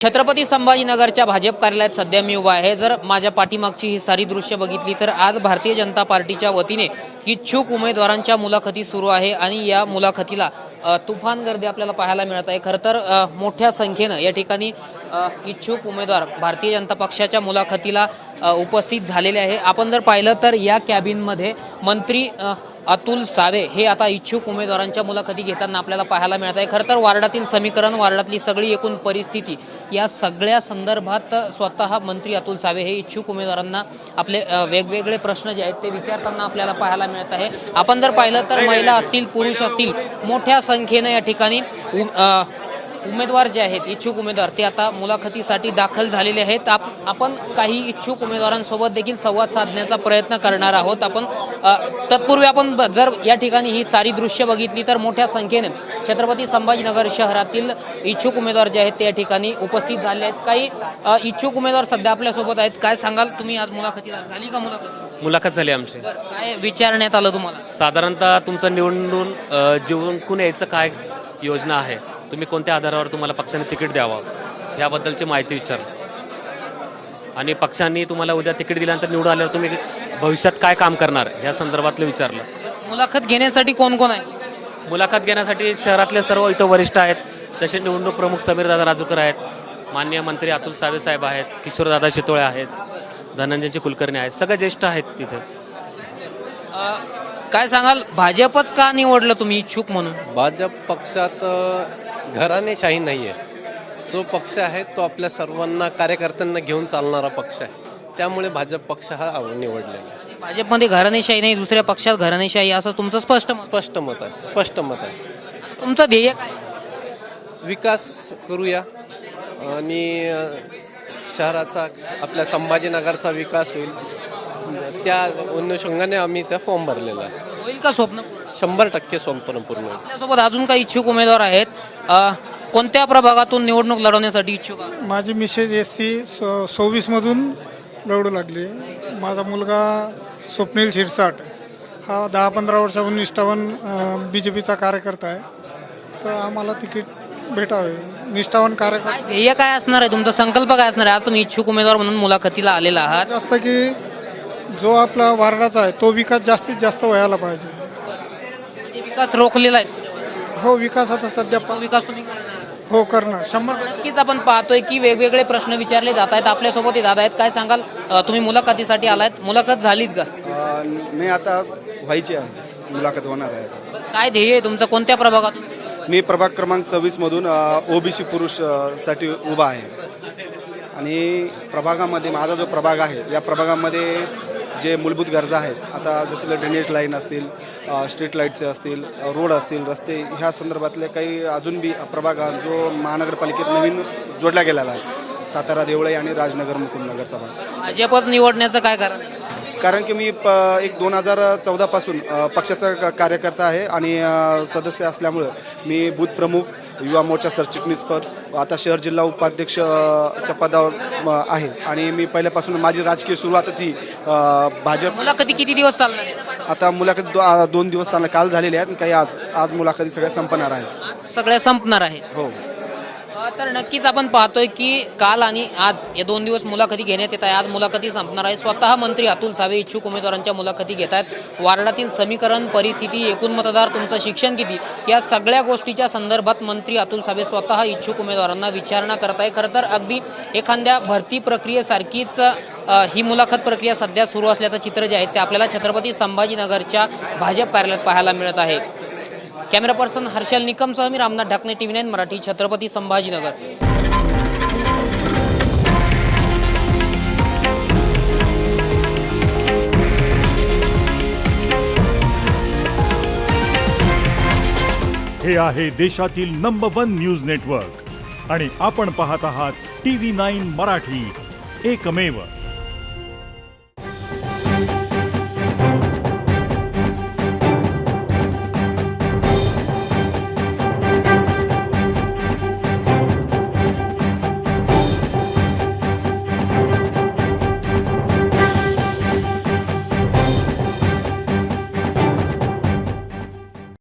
छत्रपती संभाजीनगरच्या भाजप कार्यालयात सध्या मी उभा आहे। जर माझ्या पाठीमागची ही सारी दृश्य बघितली तर आज भारतीय जनता पार्टीच्या वतीने इच्छुक उमेदवारांच्या मुलाखती सुरू आहे आणि या मुलाखतीला तुफान गर्दी आपल्याला पाहायला मिळत आहे। खरं तर मोठ्या संख्येनं या ठिकाणी इच्छुक उमेदवार भारतीय जनता पक्षाच्या मुलाखतीला उपस्थित झालेले आहे। आपण जर पाहिलं तर या कॅबिनमध्ये मंत्री अतुल सावे हे आता इच्छुक उमेदवारांच्या मुलाखती घेताना आपल्याला पाहायला मिळत आहे। खरं तर वार्डातील समीकरण, वार्डातली सगळी एकूण परिस्थिती या सगळ्या संदर्भात स्वतः मंत्री अतुल सावे हे इच्छुक उमेदवारांना आपले वेगवेगळे प्रश्न जे आहेत ते विचारताना आपल्याला पाहायला मिळत आहे। आपण जर पाहिलं तर महिला असतील, पुरुष असतील, मोठ्या संख्येनं या ठिकाणी उमेदवार जे आहेत, इच्छुक उमेदवार ते आता मुलाखतीसाठी दाखल झालेले आहेत। आपण काही इच्छुक उमेदवारांसोबत देखील संवाद साधण्याचा प्रयत्न करणार आहोत। आपण तत्पूर्वी आपण जर या ठिकाणी ही सारी दृश्य बघितली तर मोठ्या संख्येने छत्रपती संभाजीनगर शहरातील इच्छुक उमेदवार जे आहेत ते या ठिकाणी उपस्थित झाले आहेत। काही इच्छुक उमेदवार सध्या आपल्यासोबत आहेत। काय सांगाल तुम्ही, आज मुलाखतीला झाली का मुलाखत झाली आमची? काय विचारण्यात आलं तुम्हाला? साधारणतः तुमचं निवडून जिंकून यायचं काय योजना आहे, तुम्ही कोणत्या आधारावर तुम्हाला पक्षाने तिकीट द्यावं याबद्दलची माहिती विचारली आणि पक्षांनी तुम्हाला उद्या तिकीट दिल्यानंतर निवडून आल्यावर तुम्ही भविष्यात काय काम करणार या संदर्भातलं विचारलं। मुलाखत घेण्यासाठी कोण कोण आहे? मुलाखत घेण्यासाठी शहरातले सर्व इथं वरिष्ठ आहेत, जसे निवडणूक प्रमुख समीरदादा राजूकर आहेत, माननीय मंत्री अतुल सावे साहेब आहेत, किशोरदादा चितोळे आहेत, धनंजयजी कुलकर्णी आहेत, सगळे ज्येष्ठ आहेत तिथे। काय सांगाल, भाजपच का निवडलं तुम्ही इच्छुक म्हणून? भाजप पक्षात घराणेशाही नाही आहे। जो पक्ष आहे तो आपल्या सर्वांना कार्यकर्त्यांना घेऊन चालणारा पक्ष आहे, त्यामुळे भाजप पक्ष हा निवडलेला आहे। भाजपमध्ये घराणेशाही नाही, दुसऱ्या पक्षात घराणेशाही, असं तुमचं स्पष्ट मत आहे। तुमचं ध्येय काय? विकास करूया आणि शहराचा, आपल्या संभाजीनगरचा विकास होईल, त्या अनुषंगाने आम्ही त्या फॉर्म भरलेला आहे। होईल का स्वप्न? 100% स्वप्न पूर्ण होईल। आपल्यासोबत अजून काही इच्छुक उमेदवार आहेत। कोणत्या प्रभागातून निवडणूक लढवण्यासाठी इच्छुक आहात? माझी मिसेस SC 26 मधून लढू लागली। माझा मुलगा स्वप्नील शिरसाट हा 10-15 वर्षापासून निष्ठावान BJPचा कार्यकर्ता आहे, तर आम्हाला तिकीट भेटावे। निष्ठावान कार्यकर्ता। काय ध्येय काय असणार आहे तुमचा, संकल्प काय असणार आहे? आज तुम्ही इच्छुक उमेदवार म्हणून मुलाखतीला आलेला आहात। जास्त की जो आपला वार्डाचा आहे तो विकास जास्तीत जास्त व्हायला पाहिजे। म्हणजे विकास रोखलेला आहे? हो, विकास आता सध्या विकास तुम्ही करणार? हो, करणार 100%। नक्कीच आपण पाहतोय की वेगवेगळे प्रश्न विचारले जात आहेत। आपल्यासोबत हे दादा आहेत। काय सांगाल, तुम्ही मुलाखतीसाठी आलात, मुलाखत झालीत का? नाही, आता व्हायची आहे, मुलाखत होणार आहे। काय ध्येय आहे तुमचं, कोणत्या प्रभागातून? मी प्रभाग क्रमांक 26 मधून OBC पुरुष साठी उभा आहे आणि प्रभागामध्ये माझा जो प्रभाग आहे, या प्रभागामध्ये जे मूलभूत गरजा आहेत, आता जसं ड्रेनेज लाईन असतील, स्ट्रीट लाईटचे असतील, रोड असतील, रस्ते, ह्या संदर्भातले काही अजून बी प्रभाग जो महानगरपालिकेत नवीन जोडला गेलेला आहे, सातारा देवळाई आणि राजनगर मुकुंदनगरचा भाग। भाजपच निवडण्याचं काय कारण? कारण की मी एक 2014 पासून पक्षाचा कार्यकर्ता आहे आणि सदस्य असल्यामुळं मी बूथ प्रमुख, युवा मोर्चा सरचिटणीसपद, आता शहर जिल्हा उपाध्यक्षच्या पदावर आहे आणि मी पहिल्यापासून माझी राजकीय सुरुवातच ही भाजप। मुलाखती किती दिवस चालणार आहे? आता मुलाखत 2 दिवस चालणार, काल झालेले आहेत, काही आज मुलाखती सगळ्या संपणार आहेत। सगळ्या संपणार आहेत? हो। तर नक्कीच आपण पाहतोय की काल आणि आज या 2 दिवस मुलाखती घेण्यात येत आहे। आज मुलाखती संपणार आहे। स्वतः मंत्री अतुल सावे इच्छुक उमेदवारांच्या मुलाखती घेत आहेत। वार्डातील समीकरण, परिस्थिती, एकूण मतदार, तुमचं शिक्षण किती, या सगळ्या गोष्टीच्या संदर्भात मंत्री अतुल सावे स्वतः इच्छुक उमेदवारांना विचारणा करत आहे। खरं तर अगदी एखाद्या भरती प्रक्रियेसारखीच ही मुलाखत प्रक्रिया सध्या सुरू असल्याचं चित्र जे आहे ते आपल्याला छत्रपती संभाजीनगरच्या भाजप कार्यालयात पाहायला मिळत आहे। कॅमेरा पर्सन हर्षल निकमसह मी रामनाथ ढाकणे, TV9 मराठी, छत्रपती संभाजीनगर। हे आहे देशातील नंबर 1 न्यूज नेटवर्क आणि आपण पाहत आहात TV9 मराठी, एकमेव।